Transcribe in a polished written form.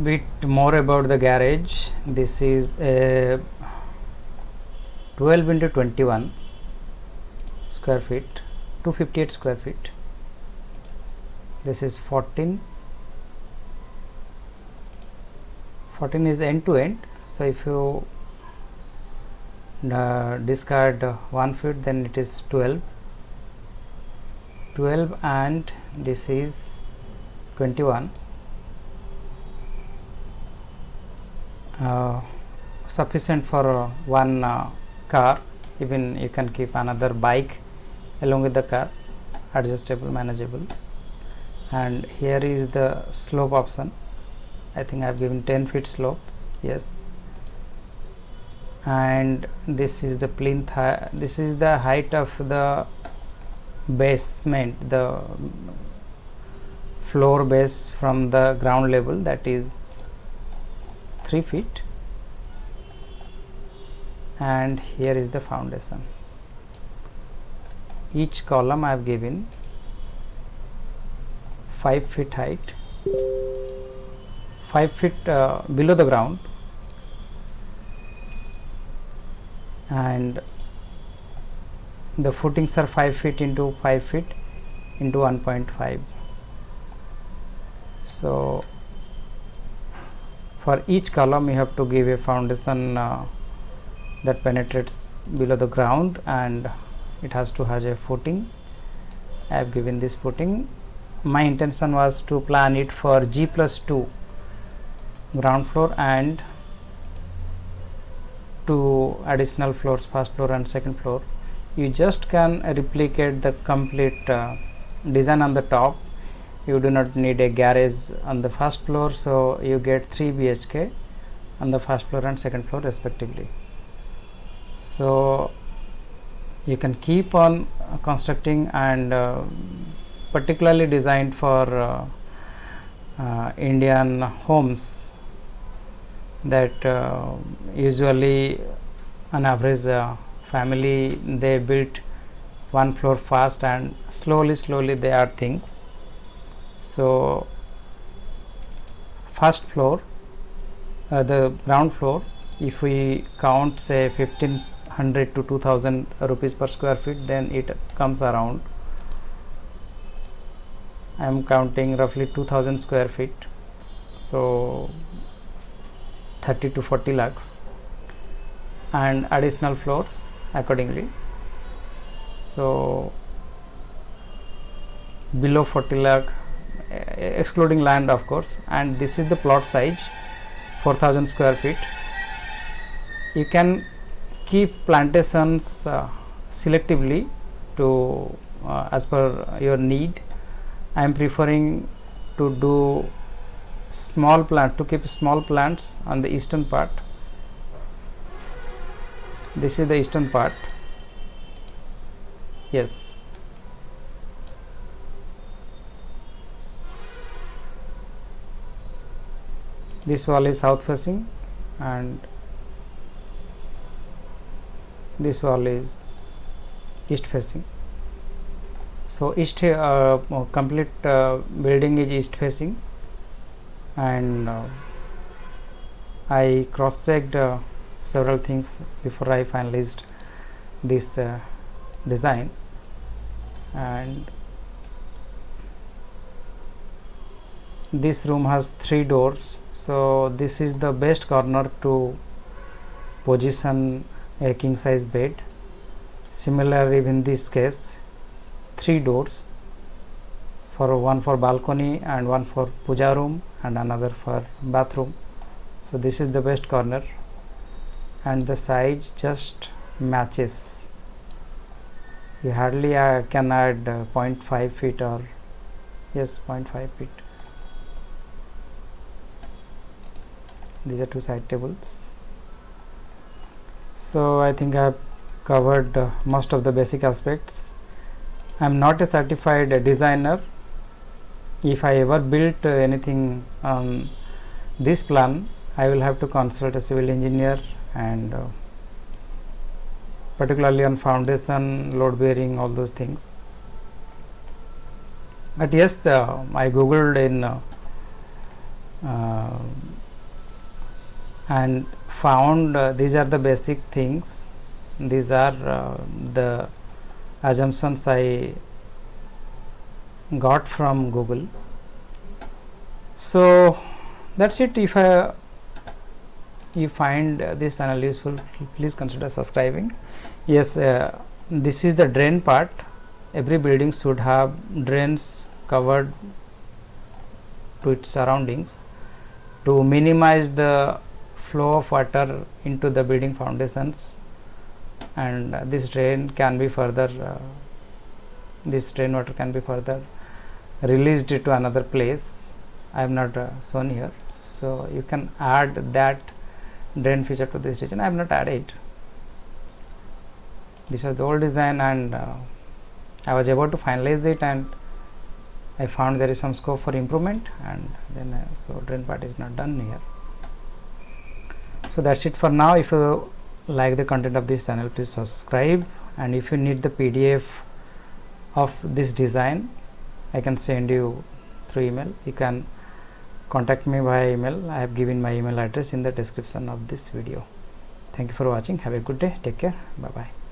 bit more about the garage. This is a 12 into 21 square feet, 258 square feet. This is 14 is end to end. So if you discard 1 foot, then it is 12, and this is 21. Sufficient for one car. Even you can keep another bike along with the car, adjustable, manageable. And here is the slope option. I think I have given 10 feet slope, yes. And this is the plinth, this is the height of the basement, the floor base from the ground level, that is 3 feet. And here is the foundation. Each column I have given 5 feet height, 5 feet below the ground, and the footings are 5 feet into 5 feet into 1.5. So for each column you have to give a foundation that penetrates below the ground, and it has to have a footing. I have given this footing. My intention was to plan it for G+2 ground floor and 2 additional floors, first floor and second floor. You just can replicate the complete design on the top. You do not need a garage on the first floor, so you get 3 BHK on the first floor and second floor respectively. So you can keep on constructing, and particularly designed for Indian homes that usually on average family they built one floor fast and slowly they add things. So first floor, the ground floor, if we count say 1500 to 2000 rupees per square feet, then it comes around, I am counting roughly 2000 square feet, so 30 to 40 lakhs, and additional floors accordingly. So below 40 lakh excluding land of course. And this is the plot size, 4000 square feet. You can keep plantations selectively to as per your need. I am preferring to do small plant, to keep small plants on the eastern part. This is the eastern part, yes. This wall is south facing and this wall is east facing. So east complete building is east facing, and I cross checked several things before I finalized this design. And this room has 3 doors, so this is the best corner to position a king size bed. Similarly in this case, 3 doors, for one for balcony and one for puja room and another for bathroom. So this is the best corner, and the size just matches. You hardly can add 0.5 feet or yes 0.5 feet. These are 2 side tables. So I think I have covered most of the basic aspects. I am not a certified designer. If I ever built anything on this plan, I will have to consult a civil engineer, and particularly on foundation, load bearing, all those things. But yes, I googled in and found these are the basic things. These are the assumptions I got from Google. So that's it. If you find this channel useful, please consider subscribing. Yes, this is the drain part. Every building should have drains covered to its surroundings to minimize the flow of water into the building foundations, and this drain can be further this drain water can be further released to another place. I have not shown here, so you can add that drain feature to this design. I have not added it. This was the old design, and I was about to finalize it, and I found there is some scope for improvement, and then so drain part is not done here. So that's it for now. If you like the content of this channel, please subscribe, and if you need the PDF of this design, I can send you through email. You can contact me via email. I have given my email address in the description of this video. Thank you for watching. Have a good day. Take care. Bye bye.